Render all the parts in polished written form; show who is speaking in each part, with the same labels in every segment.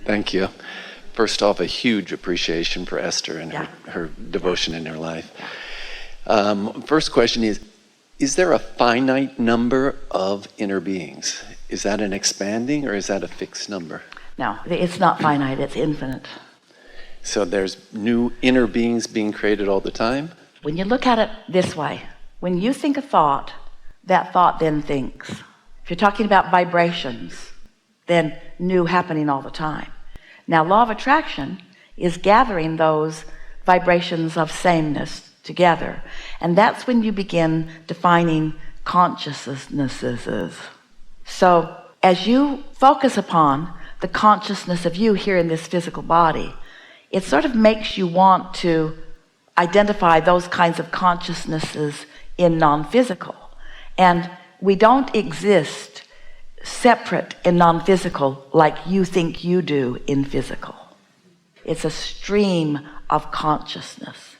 Speaker 1: Thank you. First off, a huge appreciation for Esther and her devotion in her life. First question is there a finite number of inner beings? Is that an expanding or is that a fixed number?
Speaker 2: No, it's not finite, it's infinite.
Speaker 1: So there's new inner beings being created all the time?
Speaker 2: When you look at it this way, when you think a thought, that thought then thinks. If you're talking about vibrations, then new happening all the time. Now, law of attraction is gathering those vibrations of sameness together. And that's when you begin defining consciousnesses. So as you focus upon the consciousness of you here in this physical body, it sort of makes you want to identify those kinds of consciousnesses in non-physical. And we don't exist separate in non-physical like you think you do in physical. It's a stream of consciousness.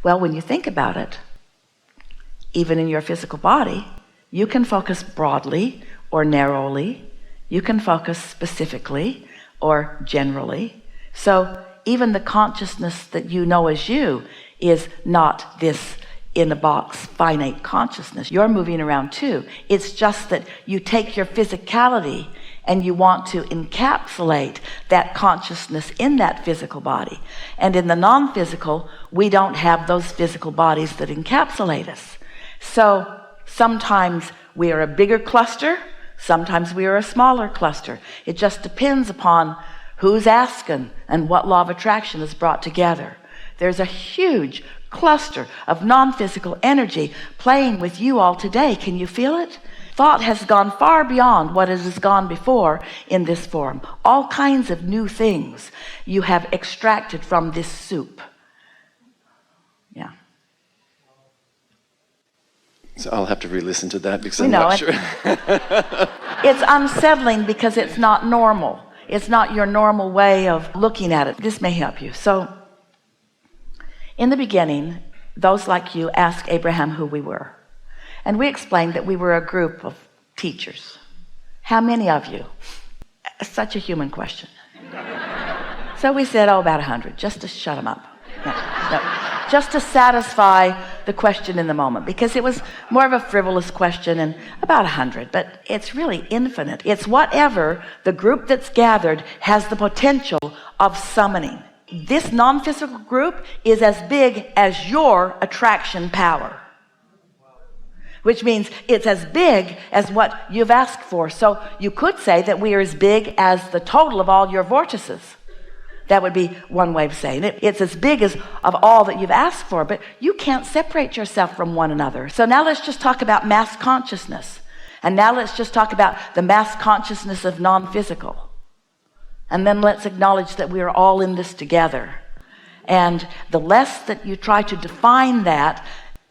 Speaker 2: Well, when you think about it, even in your physical body, you can focus broadly or narrowly. You can focus specifically or generally. So even the consciousness that you know as you is not this in a box finite consciousness. You're moving around too. It's just that you take your physicality and you want to encapsulate that consciousness in that physical body. And in the non-physical, we don't have those physical bodies that encapsulate us. So sometimes we are a bigger cluster, sometimes we are a smaller cluster. It just depends upon who's asking and what law of attraction is brought together. There's a huge cluster of non-physical energy playing with you all today. Can you feel it? Thought has gone far beyond what it has gone before in this form. All kinds of new things you have extracted from this soup. Yeah.
Speaker 1: So I'll have to re-listen to that because I'm not sure.
Speaker 2: It's unsettling because it's not normal. It's not your normal way of looking at it. This may help you. So in the beginning, those like you asked Abraham who we were. And we explained that we were a group of teachers. How many of you? Such a human question. So we said, about 100, just to shut them up. No, just to satisfy the question in the moment, because it was more of a frivolous question, and about 100, but it's really infinite. It's whatever the group that's gathered has the potential of summoning. This non-physical group is as big as your attraction power, which means it's as big as what you've asked for. So you could say that we are as big as the total of all your vortices. That would be one way of saying it. It's as big as of all that you've asked for, but you can't separate yourself from one another. So now let's just talk about mass consciousness. And now let's just talk about the mass consciousness of non-physical. And then let's acknowledge that we are all in this together. And the less that you try to define that,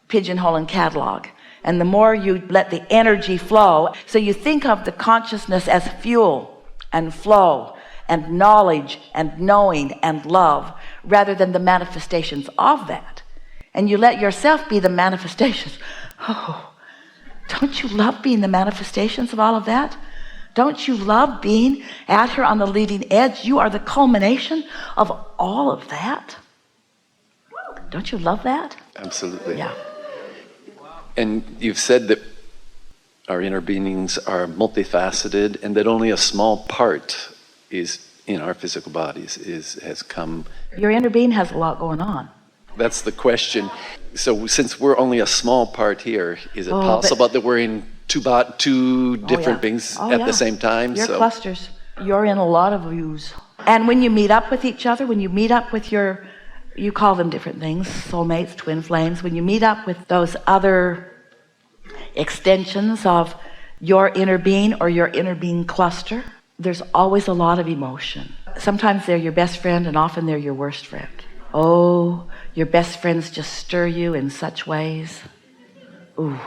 Speaker 2: pigeonhole and catalog, and the more you let the energy flow. So you think of the consciousness as fuel and flow and knowledge and knowing and love, rather than the manifestations of that. And you let yourself be the manifestations. Oh, don't you love being the manifestations of all of that? Don't you love being out here on the leading edge? You are the culmination of all of that. Don't you love that?
Speaker 1: Absolutely.
Speaker 2: Yeah.
Speaker 1: And you've said that our inner beings are multifaceted and that only a small part is in our physical bodies has come.
Speaker 2: Your inner being has a lot going on.
Speaker 1: That's the question. So since we're only a small part here, is it possible that we're in two different beings at the same time?
Speaker 2: You're clusters. You're in a lot of views. And when you meet up with each other, when you meet up with you call them different things, soulmates, twin flames, when you meet up with those other extensions of your inner being or your inner being cluster, there's always a lot of emotion. Sometimes they're your best friend and often they're your worst friend. Oh, your best friends just stir you in such ways. Ooh,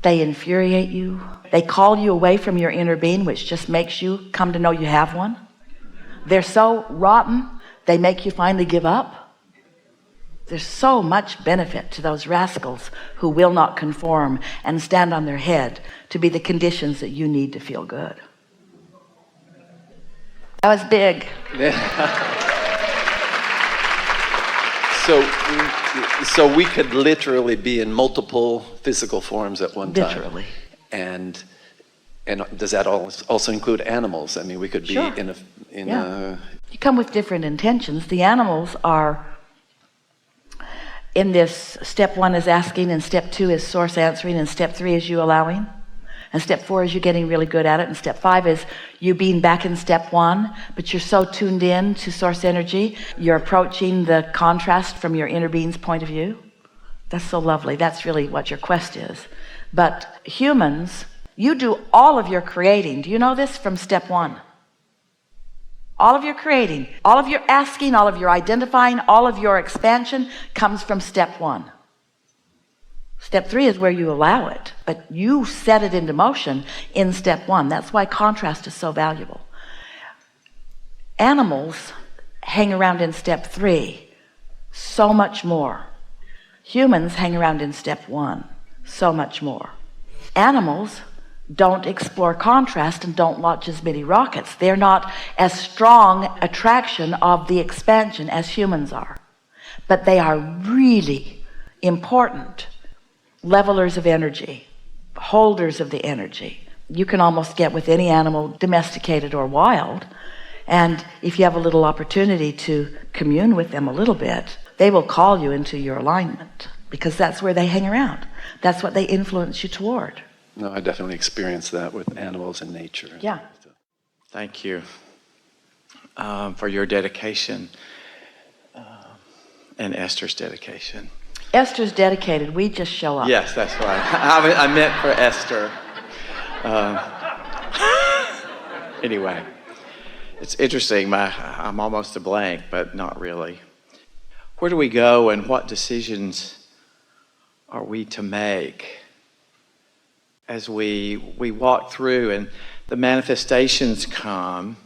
Speaker 2: they infuriate you. They call you away from your inner being, which just makes you come to know you have one. They're so rotten, they make you finally give up. There's so much benefit to those rascals who will not conform and stand on their head to be the conditions that you need to feel good. That was big.
Speaker 1: So we could literally be in multiple physical forms at one time.
Speaker 2: Literally.
Speaker 1: And does that also include animals? I mean, we could be
Speaker 2: Sure. You come with different intentions. The animals are in this. Step 1 is asking, and step 2 is source answering, and step 3 is you allowing, and step 4 is you getting really good at it, and step 5 is you being back in step 1, but you're so tuned in to source energy, you're approaching the contrast from your inner being's point of view. That's so lovely. That's really what your quest is. But humans, you do all of your creating. Do you know this? From step 1. All of your creating, all of your asking, all of your identifying, all of your expansion comes from step 1. Step 3 is where you allow it, but you set it into motion in step 1. That's why contrast is so valuable. Animals hang around in step 3 so much more. Humans hang around in step 1 so much more. Animals don't explore contrast and don't launch as many rockets. They're not as strong attraction of the expansion as humans are, but they are really important levelers of energy, holders of the energy. You can almost get with any animal, domesticated or wild, and if you have a little opportunity to commune with them a little bit, they will call you into your alignment, because that's where they hang around. That's what they influence you toward.
Speaker 1: No, I definitely experienced that with animals and nature.
Speaker 2: Yeah.
Speaker 3: Thank you for your dedication and Esther's dedication.
Speaker 2: Esther's dedicated. We just show up.
Speaker 3: Yes, that's right. I meant for Esther. Anyway, it's interesting. I'm almost a blank, but not really. Where do we go, and what decisions are we to make as we walk through and the manifestations come,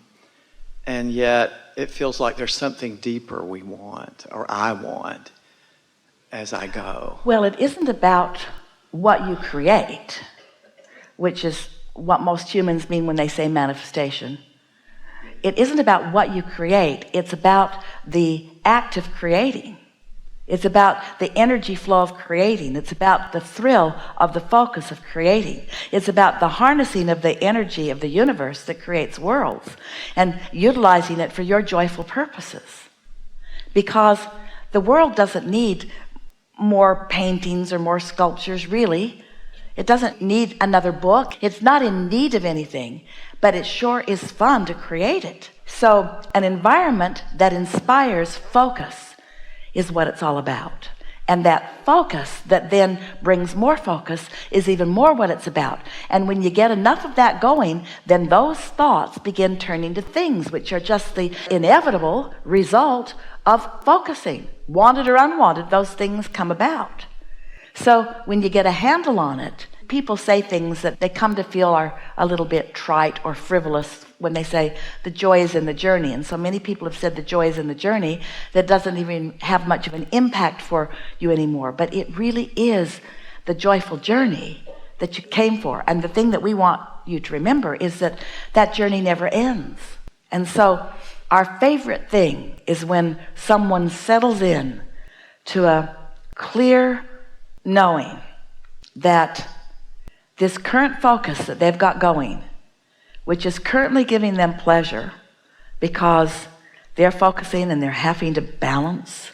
Speaker 3: and yet it feels like there's something deeper we want, or I want, as I go?
Speaker 2: Well, it isn't about what you create, which is what most humans mean when they say manifestation. It isn't about what you create. It's about the act of creating. It's about the energy flow of creating. It's about the thrill of the focus of creating. It's about the harnessing of the energy of the universe that creates worlds and utilizing it for your joyful purposes. Because the world doesn't need more paintings or more sculptures, really. It doesn't need another book. It's not in need of anything, but it sure is fun to create it. So an environment that inspires focus is what it's all about. And that focus that then brings more focus is even more what it's about. And when you get enough of that going, then those thoughts begin turning to things, which are just the inevitable result of focusing. Wanted or unwanted, those things come about. So when you get a handle on it, people say things that they come to feel are a little bit trite or frivolous when they say the joy is in the journey. And so many people have said the joy is in the journey that doesn't even have much of an impact for you anymore. But it really is the joyful journey that you came for. And the thing that we want you to remember is that that journey never ends. And so our favorite thing is when someone settles in to a clear knowing that this current focus that they've got going, which is currently giving them pleasure because they're focusing and they're having to balance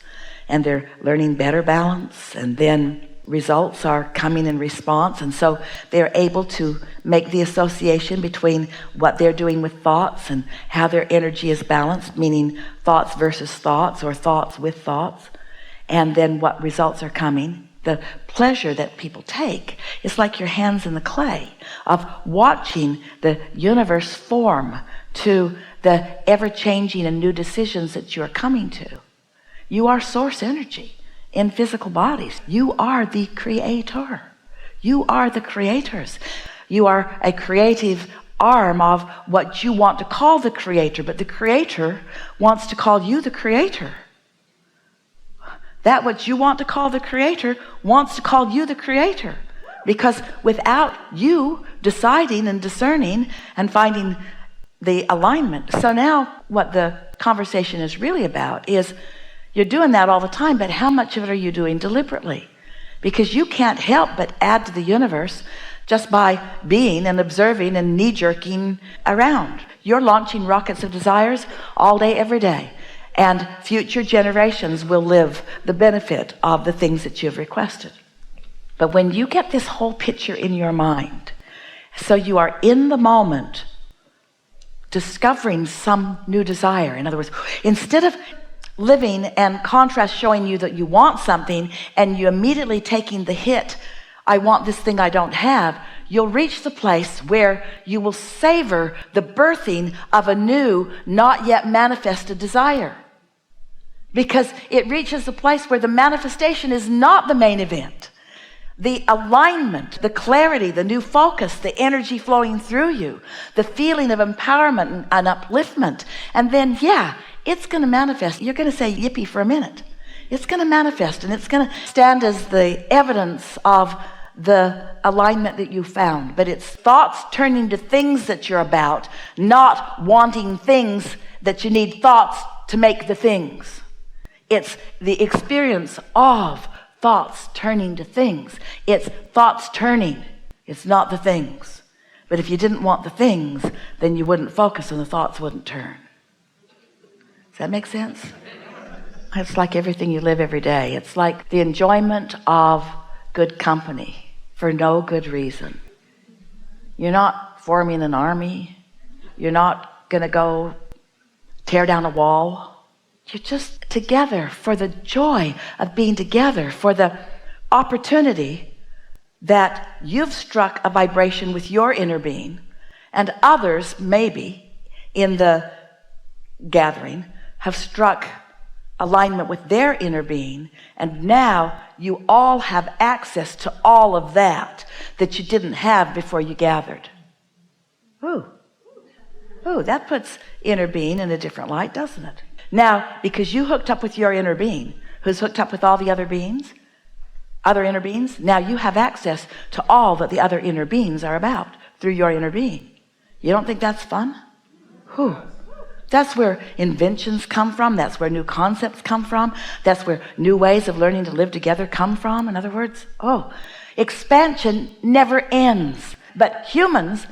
Speaker 2: and they're learning better balance, and then results are coming in response, and so they're able to make the association between what they're doing with thoughts and how their energy is balanced, meaning thoughts versus thoughts or thoughts with thoughts, and then what results are coming. The pleasure that people take is like your hands in the clay of watching the universe form to the ever-changing and new decisions that you are coming to. You are source energy in physical bodies. You are the creator. You are the creators. You are a creative arm of what you want to call the creator, but the creator wants to call you the creator. That what you want to call the creator wants to call you the creator, because without you deciding and discerning and finding the alignment. So now what the conversation is really about is you're doing that all the time, but how much of it are you doing deliberately? Because you can't help but add to the universe just by being and observing and knee-jerking around. You're launching rockets of desires all day, every day. And future generations will live the benefit of the things that you've requested. But when you get this whole picture in your mind, so you are in the moment discovering some new desire. In other words, instead of living and contrast showing you that you want something and you immediately taking the hit, I want this thing I don't have, you'll reach the place where you will savor the birthing of a new, not yet manifested desire. Because it reaches the place where the manifestation is not the main event. The alignment, the clarity, the new focus, the energy flowing through you, the feeling of empowerment and upliftment. And then, it's going to manifest. You're going to say yippee for a minute. It's going to manifest, and it's going to stand as the evidence of the alignment that you found. But it's thoughts turning to things that you're about, not wanting things that you need thoughts to make the things. It's the experience of thoughts turning to things. It's thoughts turning. It's not the things. But if you didn't want the things, then you wouldn't focus and the thoughts wouldn't turn. Does that make sense? It's like everything you live every day. It's like the enjoyment of good company for no good reason. You're not forming an army. You're not going to go tear down a wall. You're just together for the joy of being together, for the opportunity that you've struck a vibration with your inner being, and others maybe in the gathering have struck alignment with their inner being, and now you all have access to all of that you didn't have before you gathered. Ooh, that puts inner being in a different light, doesn't it? Now, because you hooked up with your inner being, who's hooked up with all the other beings, other inner beings, now you have access to all that the other inner beings are about through your inner being. You don't think that's fun? That's where inventions come from. That's where new concepts come from. That's where new ways of learning to live together come from. In other words, expansion never ends. But humans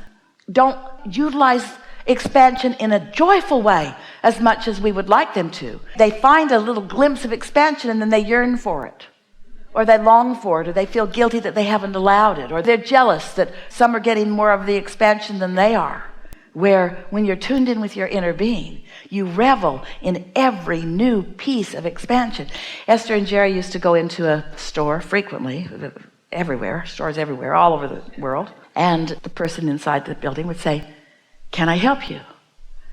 Speaker 2: don't utilize expansion in a joyful way as much as we would like them to. They find a little glimpse of expansion and then they yearn for it, or they long for it, or they feel guilty that they haven't allowed it, or they're jealous that some are getting more of the expansion than they are. Where when you're tuned in with your inner being, you revel in every new piece of expansion. Esther and Jerry used to go into a store frequently, everywhere, stores everywhere, all over the world, and the person inside the building would say, "Can I help you?"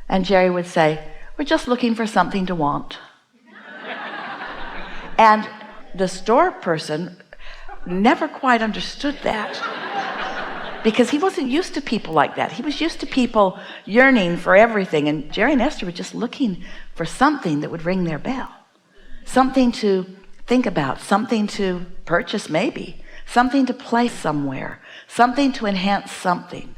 Speaker 2: And Jerry would say, "We're just looking for something to want." And the store person never quite understood that, because he wasn't used to people like that. He was used to people yearning for everything, and Jerry and Esther were just looking for something that would ring their bell, something to think about, something to purchase maybe, something to place somewhere, something to enhance something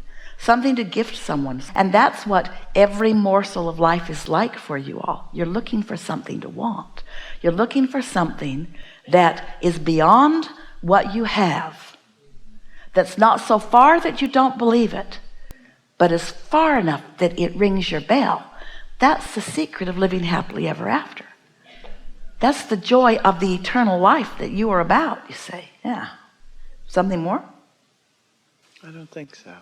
Speaker 2: to gift someone. And that's what every morsel of life is like for you all. You're looking for something to want. You're looking for something that is beyond what you have, that's not so far that you don't believe it, but is far enough that it rings your bell. That's the secret of living happily ever after. That's the joy of the eternal life that you are about, you say. Yeah. Something more?
Speaker 3: I don't think so.